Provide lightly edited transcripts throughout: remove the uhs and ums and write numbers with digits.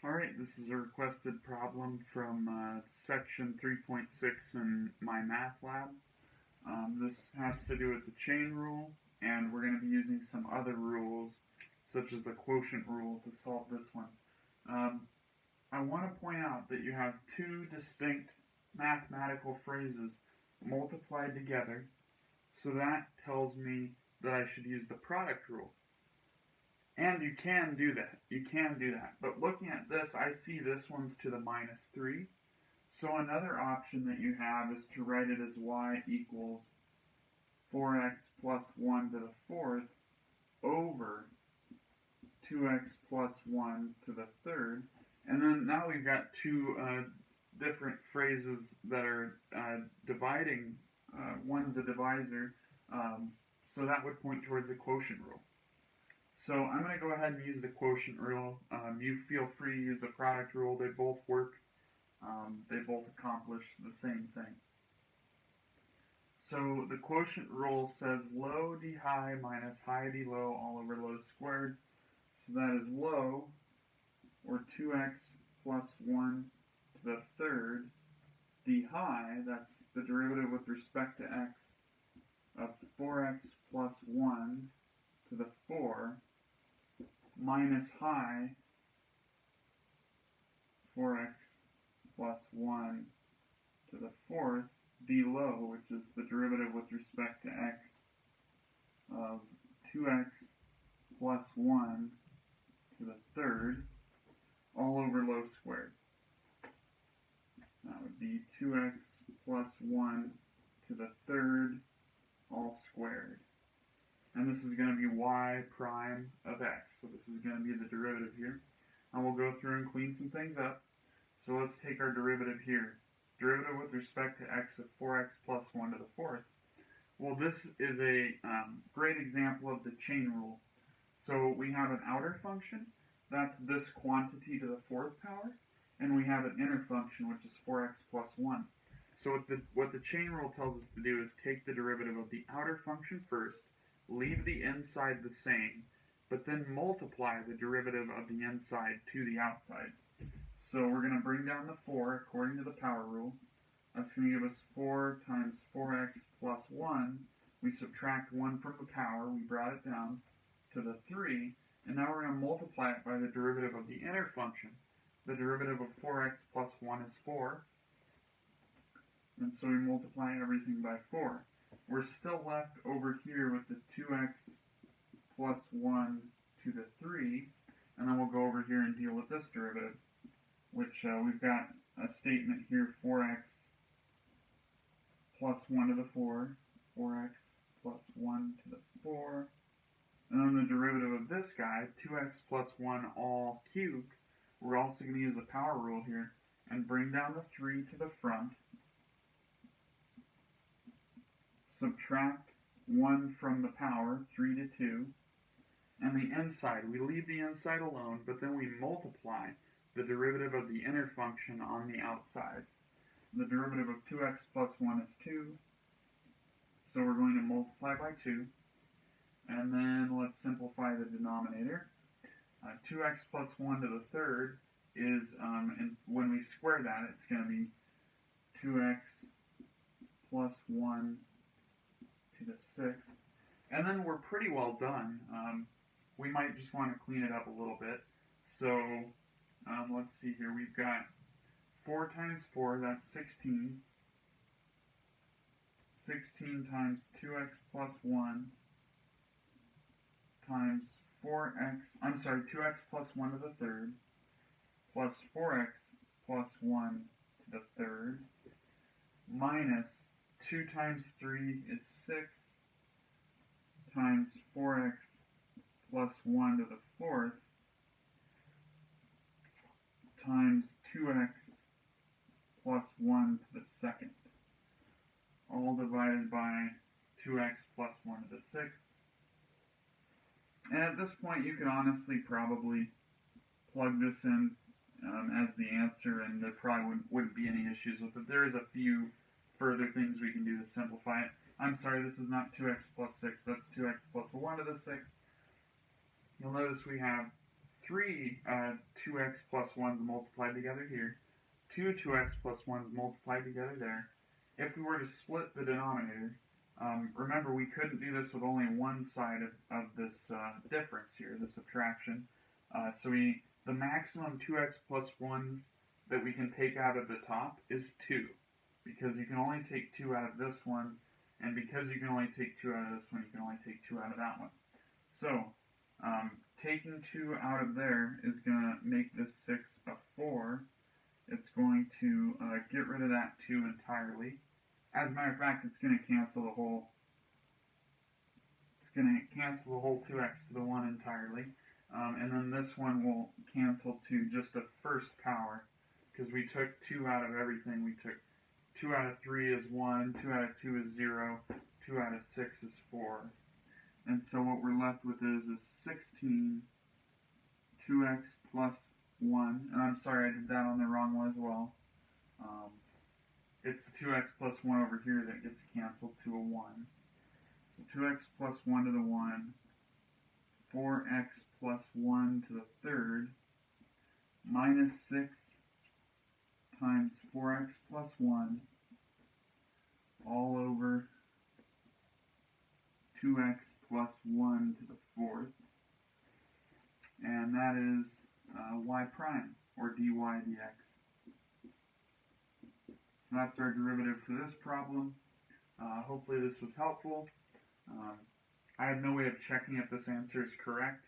Alright, this is a requested problem from section 3.6 in my math lab. This has to do with the chain rule, and we're going to be using some other rules, such as the quotient rule, to solve this one. I want to point out that you have two distinct mathematical phrases multiplied together, so that tells me that I should use the product rule. And you can do that. But looking at this, I see this one's to the minus 3. So another option that you have is to write it as y equals 4x plus 1 to the fourth over 2x plus 1 to the third. And then now we've got two different phrases that are dividing. One's a divisor, so that would point towards the quotient rule. So I'm going to go ahead and use the quotient rule. You feel free to use the product rule. They both work. They both accomplish the same thing. So the quotient rule says low d high minus high d low all over low squared. So that is low, or 2x plus 1 to the third, d high, that's the derivative with respect to x, of 4x plus 1 to the 4, minus high 4x plus 1 to the fourth, d low, which is the derivative with respect to x, of 2x plus 1 to the third, all over low squared. That would be 2x plus 1 to the third, all squared. And this is going to be y prime of x. So this is going to be the derivative here. And we'll go through and clean some things up. So let's take our derivative here. Derivative with respect to x of 4x plus 1 to the fourth. Well, this is a great example of the chain rule. So we have an outer function. That's this quantity to the fourth power. And we have an inner function, which is 4x plus 1. So what the chain rule tells us to do is take the derivative of the outer function first, leave the inside the same, but then multiply the derivative of the inside to the outside. So we're going to bring down the 4 according to the power rule. That's going to give us 4 times 4x plus 1. We subtract 1 from the power. We brought it down to the 3. And now we're going to multiply it by the derivative of the inner function. The derivative of 4x plus 1 is 4. And so we multiply everything by 4. We're still left over here with the 2x plus 1 to the 3. And then we'll go over here and deal with this derivative, which we've got a statement here, 4x plus 1 to the 4, 4x plus 1 to the 4, and then the derivative of this guy, 2x plus 1 all cubed. We're also going to use the power rule here and bring down the 3 to the front, subtract 1 from the power, 3 to 2, and the inside, we leave the inside alone, but then we multiply the derivative of the inner function on the outside. The derivative of 2x plus 1 is 2, so we're going to multiply by 2, and then let's simplify the denominator. 2x plus 1 to the third is, and when we square that, it's going to be 2x plus 1 to the sixth, and then we're pretty well done. We might just want to clean it up a little bit, so let's see here, we've got 4 times 4, that's 16. 16 times 2x plus 1 times 2x plus 1 to the third, plus 4x plus 1 to the third, minus 2 times 3 is 6, times 4x plus 1 to the fourth, times 2x plus 1 to the second, all divided by 2x plus 1 to the sixth. And at this point, you can honestly probably plug this in as the answer, and there probably wouldn't be any issues with it. There is a few further things we can do to simplify it. I'm sorry, this is not 2x plus 6, that's 2x plus 1 to the sixth. You'll notice we have three 2x plus 1's multiplied together here, two 2x plus 1's multiplied together there. If we were to split the denominator, remember we couldn't do this with only one side of this difference here, the subtraction. So the maximum 2x plus 1's that we can take out of the top is 2, because you can only take 2 out of this one, and because you can only take 2 out of this one, you can only take 2 out of that one. So, taking 2 out of there is going to make this 6 a 4. It's going to get rid of that 2 entirely. As a matter of fact, it's going to cancel the whole 2x to the 1 entirely. And then this one will cancel to just a first power, because we took 2 out of everything. We took 2 out of 3 is 1, 2 out of 2 is 0, 2 out of 6 is 4. And so what we're left with is 16, 2x plus 1. And I'm sorry, I did that on the wrong one as well. It's the 2x plus 1 over here that gets canceled to a 1. So 2x plus 1 to the 1, 4x plus 1 to the third, minus 6 times 4x plus 1, all over 2x plus 1 to the fourth. And that is y prime, or dy dx. So that's our derivative for this problem. Hopefully this was helpful. I have no way of checking if this answer is correct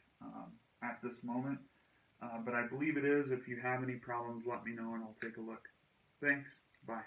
at this moment, but I believe it is. If you have any problems, let me know and I'll take a look. Thanks. Bye.